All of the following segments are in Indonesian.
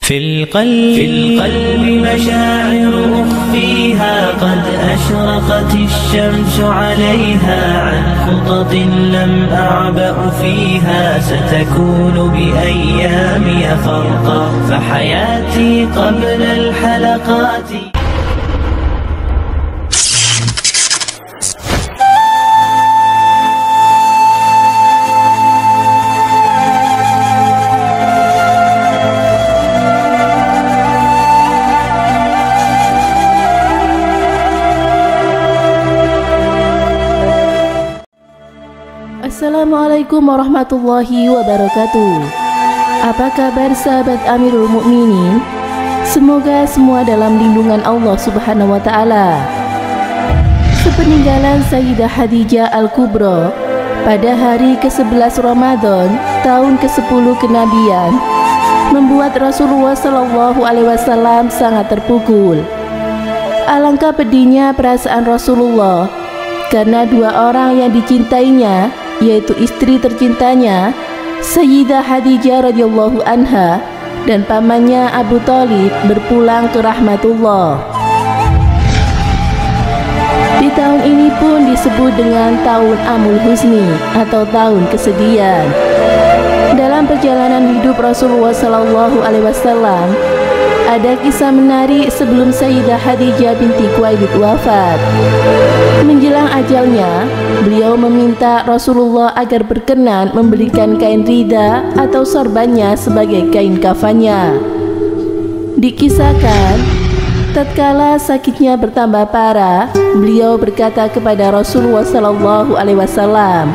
في القلب مشاعر أخفيها قد أشرقت الشمس عليها عن خطط لم أعبأ فيها ستكون بأيامي فرقا فحياتي قبل الحلقات. Assalamualaikum warahmatullahi wabarakatuh. Apa kabar sahabat Amirul Mukminin? Semoga semua dalam lindungan Allah Subhanahu wa taala. Sepeninggalan Sayyidah Khadijah Al-Kubra pada hari ke-11 Ramadan tahun ke-10 kenabian membuat Rasulullah Shallallahu alaihi wasallam sangat terpukul. Alangkah pedihnya perasaan Rasulullah karena dua orang yang dicintainya, yaitu istri tercintanya Sayyidah Khadijah radhiyallahu anha dan pamannya Abu Thalib berpulang ke rahmatullah. Di tahun ini pun disebut dengan tahun Amul Husni atau tahun kesedihan. Dalam perjalanan hidup Rasulullah Sallallahu Alaihi Wasallam ada kisah menarik sebelum Sayyidah Khadijah binti Khuwailid wafat. Menjelang ajalnya, beliau meminta Rasulullah agar berkenan memberikan kain rida atau sorbannya sebagai kain kafannya. Dikisahkan, tatkala sakitnya bertambah parah, beliau berkata kepada Rasulullah Sallallahu Alaihi Wasallam,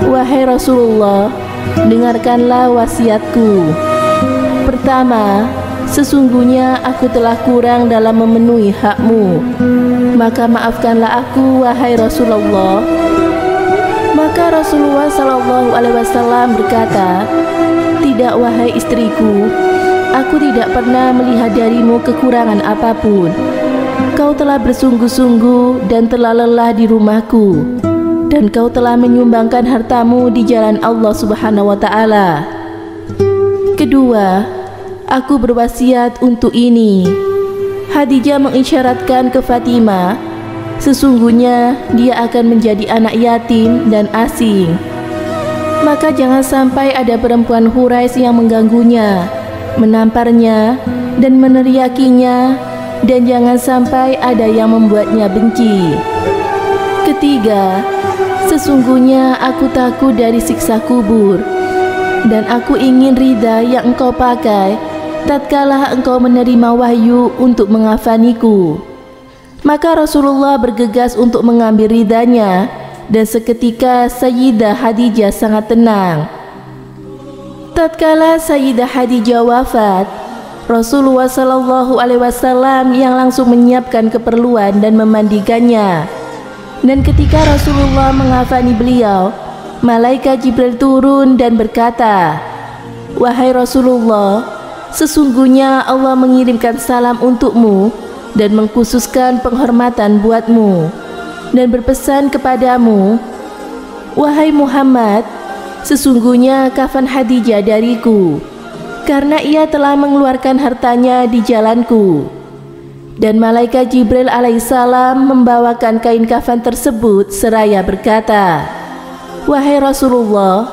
"Wahai Rasulullah, dengarkanlah wasiatku. Pertama, sesungguhnya aku telah kurang dalam memenuhi hakmu, maka maafkanlah aku wahai Rasulullah." Maka Rasulullah Shallallahu Alaihi Wasallam berkata, "Tidak wahai istriku, aku tidak pernah melihat darimu kekurangan apapun. Kau telah bersungguh-sungguh dan telah lelah di rumahku, dan kau telah menyumbangkan hartamu di jalan Allah Subhanahu wa taala. Kedua, aku berwasiat untuk ini." Khadijah mengisyaratkan ke Fatimah, sesungguhnya dia akan menjadi anak yatim dan asing. Maka jangan sampai ada perempuan Quraisy yang mengganggunya, menamparnya dan meneriakinya, dan jangan sampai ada yang membuatnya benci. Ketiga, sesungguhnya aku takut dari siksa kubur, dan aku ingin ridha yang engkau pakai tatkala engkau menerima wahyu untuk mengafaniku. Maka Rasulullah bergegas untuk mengambil ridhanya, dan seketika Sayyidah Khadijah sangat tenang. Tatkala Sayyidah Khadijah wafat, Rasulullah Shallallahu Alaihi Wasallam yang langsung menyiapkan keperluan dan memandikannya. Dan ketika Rasulullah mengafani beliau, Malaikat Jibril turun dan berkata, "Wahai Rasulullah, sesungguhnya Allah mengirimkan salam untukmu dan mengkhususkan penghormatan buatmu, dan berpesan kepadamu, wahai Muhammad, sesungguhnya kafan Khadijah dariku, karena ia telah mengeluarkan hartanya di jalanku." Dan Malaikat Jibril alaihissalam membawakan kain kafan tersebut seraya berkata, "Wahai Rasulullah,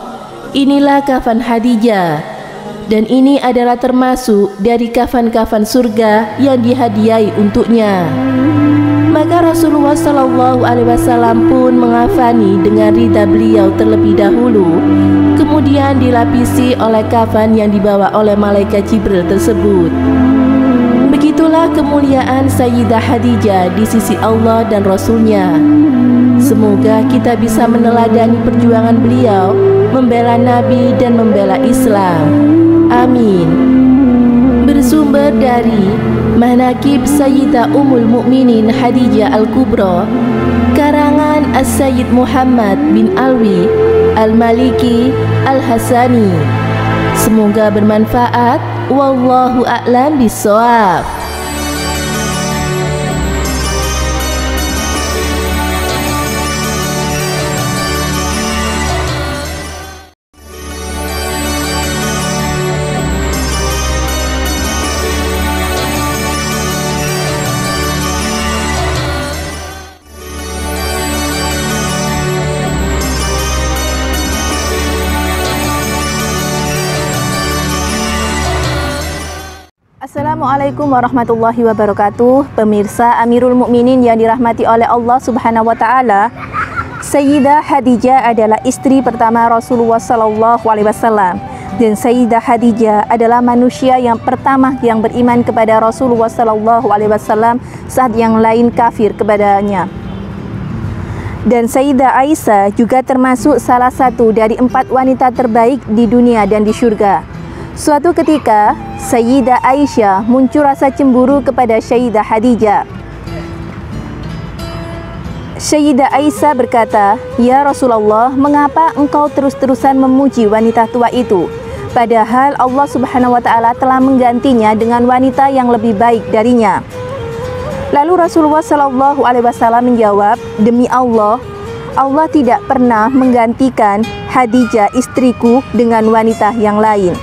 inilah kafan Khadijah, dan ini adalah termasuk dari kafan-kafan surga yang dihadiahi untuknya." Maka Rasulullah Shallallahu Alaihi Wasallam pun mengafani dengan ridha beliau terlebih dahulu, kemudian dilapisi oleh kafan yang dibawa oleh Malaikat Jibril tersebut. Begitulah kemuliaan Sayyidah Khadijah di sisi Allah dan Rasulnya. Semoga kita bisa meneladani perjuangan beliau membela Nabi dan membela Islam. Amin. Bersumber dari Manaqib Sayyidah Ummul Mukminin Khadijah Al-Kubra, karangan As-Sayyid Muhammad bin Alwi Al-Maliki Al-Hasani. Semoga bermanfaat. Wallahu a'lam bishawab. Assalamualaikum warahmatullahi wabarakatuh. Pemirsa Amirul Mukminin yang dirahmati oleh Allah Subhanahu wa taala, Sayyidah Khadijah adalah istri pertama Rasulullah sallallahu alaihi wasallam, dan Sayyidah Khadijah adalah manusia yang pertama yang beriman kepada Rasulullah sallallahu alaihi wasallam saat yang lain kafir kepadanya. Dan Sayyidah Aisyah juga termasuk salah satu dari 4 wanita terbaik di dunia dan di surga. Suatu ketika, Sayyidah Aisyah muncul rasa cemburu kepada Sayyidah Khadijah. Sayyidah Aisyah berkata, "Ya Rasulullah, mengapa engkau terus-terusan memuji wanita tua itu? Padahal Allah Subhanahu wa taala telah menggantinya dengan wanita yang lebih baik darinya." Lalu Rasulullah Shallallahu alaihi wasallam menjawab, "Demi Allah, Allah tidak pernah menggantikan Khadijah istriku dengan wanita yang lain."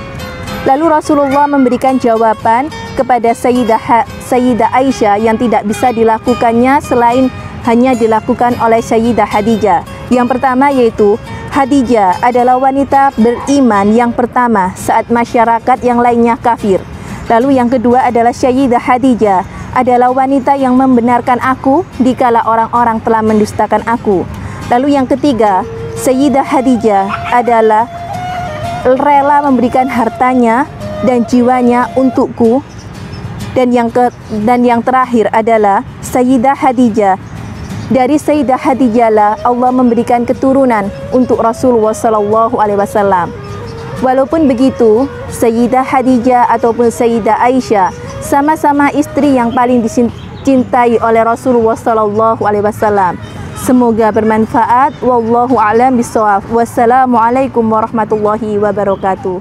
Lalu Rasulullah memberikan jawaban kepada Sayyidah Aisyah yang tidak bisa dilakukannya selain hanya dilakukan oleh Sayyidah Khadijah. Yang pertama yaitu, Khadijah adalah wanita beriman yang pertama saat masyarakat yang lainnya kafir. Lalu yang kedua adalah Sayyidah Khadijah adalah wanita yang membenarkan aku dikala orang-orang telah mendustakan aku. Lalu yang ketiga, Sayyidah Khadijah adalah rela memberikan hartanya dan jiwanya untukku. Dan yang terakhir adalah Sayyidah Khadijah. Dari Sayyidah Khadijah lah Allah memberikan keturunan untuk Rasulullah sallallahu alaihi wasallam. Walaupun begitu, Sayyidah Khadijah ataupun Sayyidah Aisyah sama-sama istri yang paling dicintai oleh Rasulullah sallallahu alaihi wasallam. Semoga bermanfaat. Wallahu a'lam bishawab. Wassalamualaikum warahmatullahi wabarakatuh.